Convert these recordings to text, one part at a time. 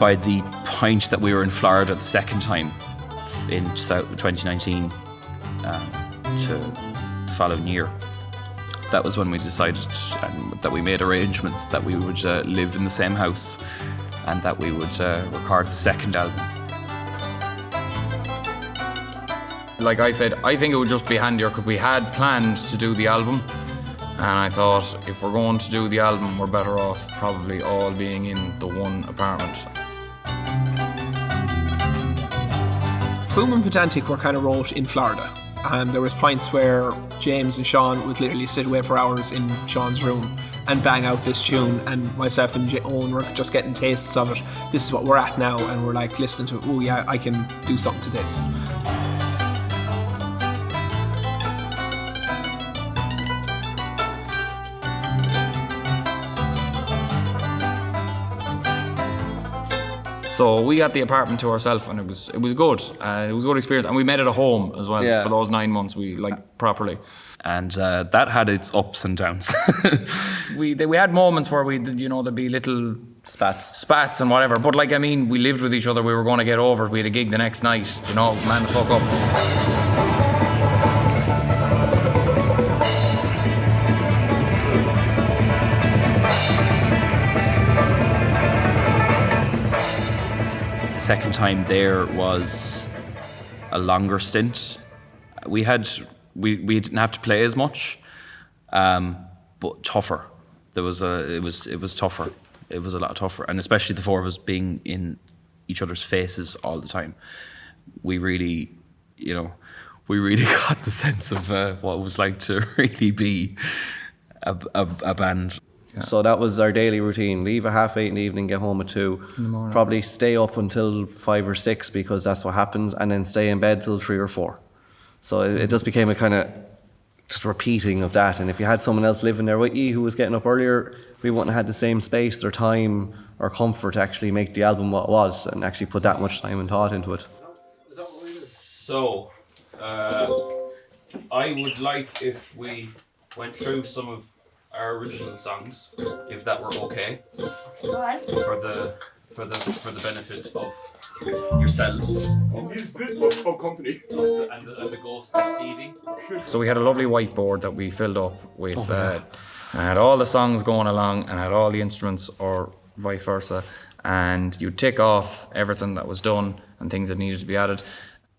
by the point that we were in Florida the second time in 2019 to the following year, that was when we decided that we made arrangements that we would live in the same house and that we would record the second album. Like I said, I think it would just be handier because we had planned to do the album, and I thought if we're going to do the album, we're better off probably all being in the one apartment. Fuam and Pedantic were kind of wrote in Florida, and there was points where James and Sean would literally sit away for hours in Sean's room and bang out this tune, and myself and Owen were just getting tastes of it. This is what we're at now, and we're like listening to it. Oh yeah, I can do something to this. So we got the apartment to ourselves, and it was good. It was a good experience, and we made it a home as well. For those 9 months. We properly, and that had its ups and downs. we had moments where there'd be little spats and whatever. But we lived with each other. We were going to get over it. We had a gig the next night. Man the fuck up. Second time there was a longer stint. We didn't have to play as much, but tougher. It was tougher. It was a lot tougher, and especially the four of us being in each other's faces all the time. We really got the sense of what it was like to really be a band. Yeah. So that was our daily routine. Leave at 8:30 in the evening, get home at 2. In the morning. Probably stay up until 5 or 6 because that's what happens, and then stay in bed till 3 or 4. So it just became a kind of just repeating of that. And if you had someone else living there with you who was getting up earlier, we wouldn't have had the same space or time or comfort to actually make the album what it was and actually put that much time and thought into it. So, I would like if we went through some of our original songs, if that were okay, for the benefit of yourselves, of company, and the ghost of Stevie. So we had a lovely whiteboard that we filled up with, and had all the songs going along, and had all the instruments, or vice versa, and you'd tick off everything that was done and things that needed to be added.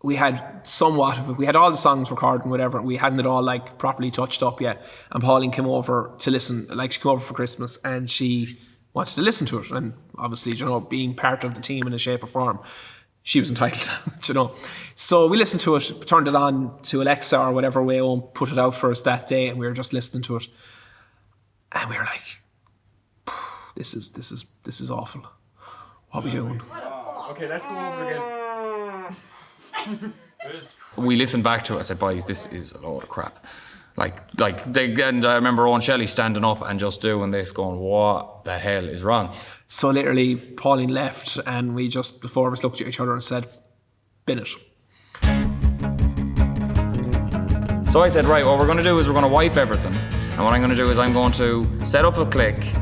We had somewhat of it. We had all the songs recorded and whatever. We hadn't it all properly touched up yet. And Pauline came over to listen. She came over for Christmas and she wanted to listen to it. And obviously, being part of the team in a shape or form, she was entitled, So we listened to it, turned it on to Alexa or whatever way, and put it out for us that day. And we were just listening to it, and we were like, "This is awful. What are we doing?" Okay, let's go over again. We listened back to it. I said, "Boys, this is a load of crap." And I remember Owen Shelley standing up and just doing this, going, "What the hell is wrong?" So literally, Pauline left, and the four of us looked at each other and said, "Bin it." So I said, "Right, what we're going to do is we're going to wipe everything, and what I'm going to do is I'm going to set up a click,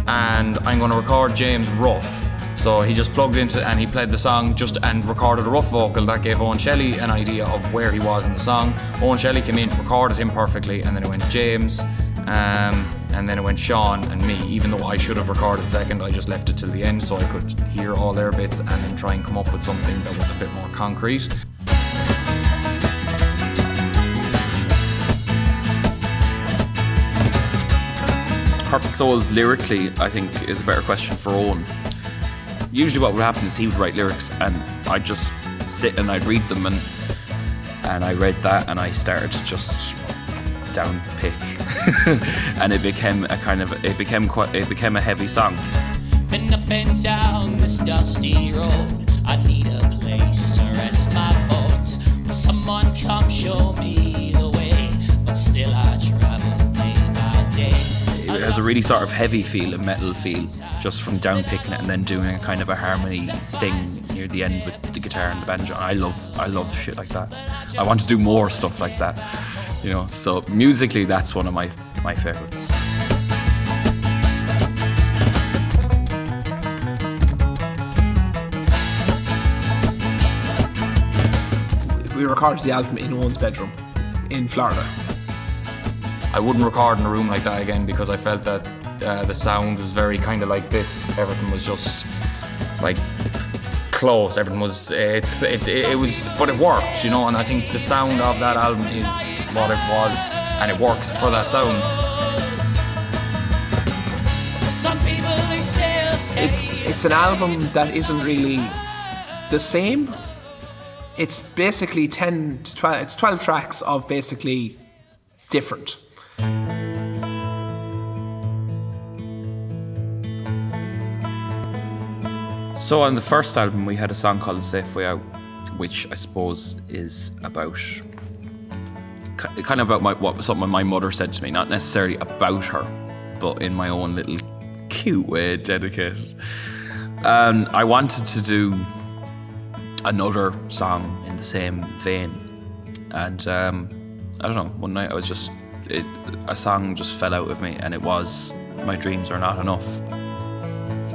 and I'm going to record James rough." So he just plugged into and he played the song and recorded a rough vocal that gave Owen Shelley an idea of where he was in the song. Owen Shelley came in, recorded him perfectly, and then it went James, and then it went Sean and me. Even though I should have recorded second, I just left it till the end so I could hear all their bits and then try and come up with something that was a bit more concrete. Hurtful Souls lyrically, I think, is a better question for Owen. Usually what would happen is he would write lyrics and I'd just sit and I'd read them and I read that and I started to just down pick and it became a heavy song. Been up and down this dusty road, I need a place to rest my bones. Will someone come show me the way, but still I travel day by day. It has a really sort of heavy feel, a metal feel, just from down picking it and then doing a kind of a harmony thing near the end with the guitar and the banjo. I love shit like that. I want to do more stuff like that, So musically, that's one of my favourites. we recorded the album in Owen's bedroom in Florida. I wouldn't record in a room like that again because I felt that the sound was very kind of like this. Everything was just like close. Everything was it was, but it worked, you know. And I think the sound of that album is what it was, and it works for that sound. Some people they say It's an album that isn't really the same. It's basically 10 to 12. It's 12 tracks of basically different. So on the first album, we had a song called Safe Way Out, which I suppose is about kind of about something my mother said to me, not necessarily about her, but in my own little cute way, dedicated. And I wanted to do another song in the same vein, and I don't know, one night I was just a song just fell out of me, and it was My Dreams Are Not Enough.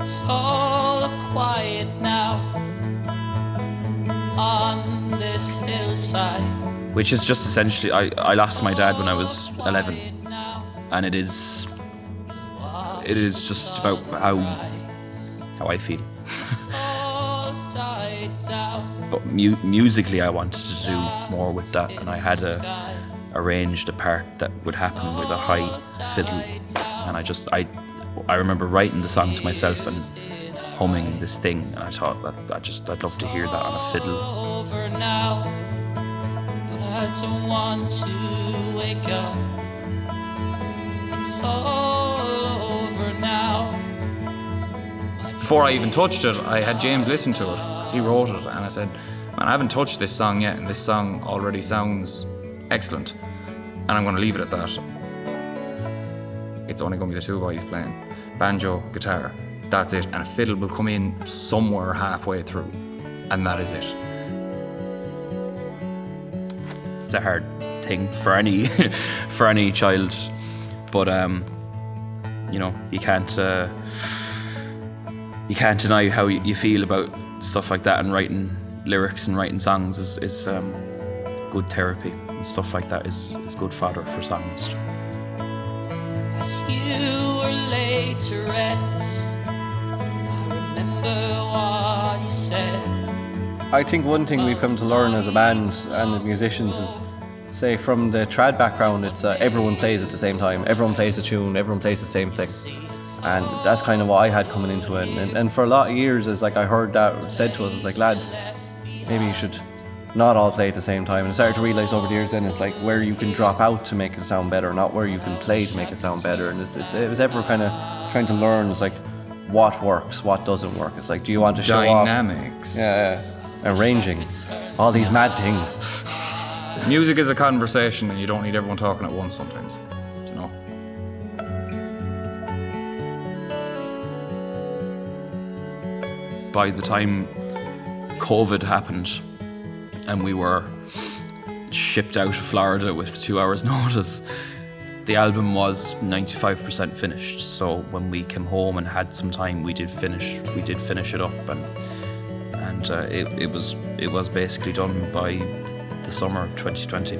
it's all quiet now on this hillside. Which is just essentially, I lost my dad when I was 11, and it is just about how I feel. All died down. But musically, I wanted to do more with that, and I had arranged a part that would happen with a high fiddle, and I remember writing the song to myself and humming this thing, and I thought that I'd love to hear that on a fiddle. Over now, but I don't want to wake up. It's all over now. Before I even touched it, I had James listen to it because he wrote it, and I said, "Man, I haven't touched this song yet, and this song already sounds excellent, and I'm going to leave it at that." It's only going to be the two boys playing banjo, guitar. That's it, and a fiddle will come in somewhere halfway through, and that is it. It's a hard thing for any child, but you know, you can't deny how you feel about stuff like that, and writing lyrics and writing songs is good therapy, and stuff like that is good fodder for songs. As you were laid to rest, I remember what you said. I think one thing we've come to learn as a band and the musicians is, say, from the trad background, it's everyone plays at the same time, everyone plays a tune, everyone plays the same thing. And that's kind of what I had coming into it. And for a lot of years, it's like I heard that said to us, it's like, lads, maybe you should not all play at the same time. And I started to realise over the years then it's like where you can drop out to make it sound better, not where you can play to make it sound better. And it was ever kind of trying to learn, it's like, what works, what doesn't work. It's like, do you want to show Dynamics. off? Yeah, arranging, all these mad things. Music is a conversation, and you don't need everyone talking at once sometimes, you know. By the time COVID happened and we were shipped out of Florida with 2 hours notice, the album was 95% finished. So when we came home and had some time, we did finish it up, and it was basically done by the summer of 2020.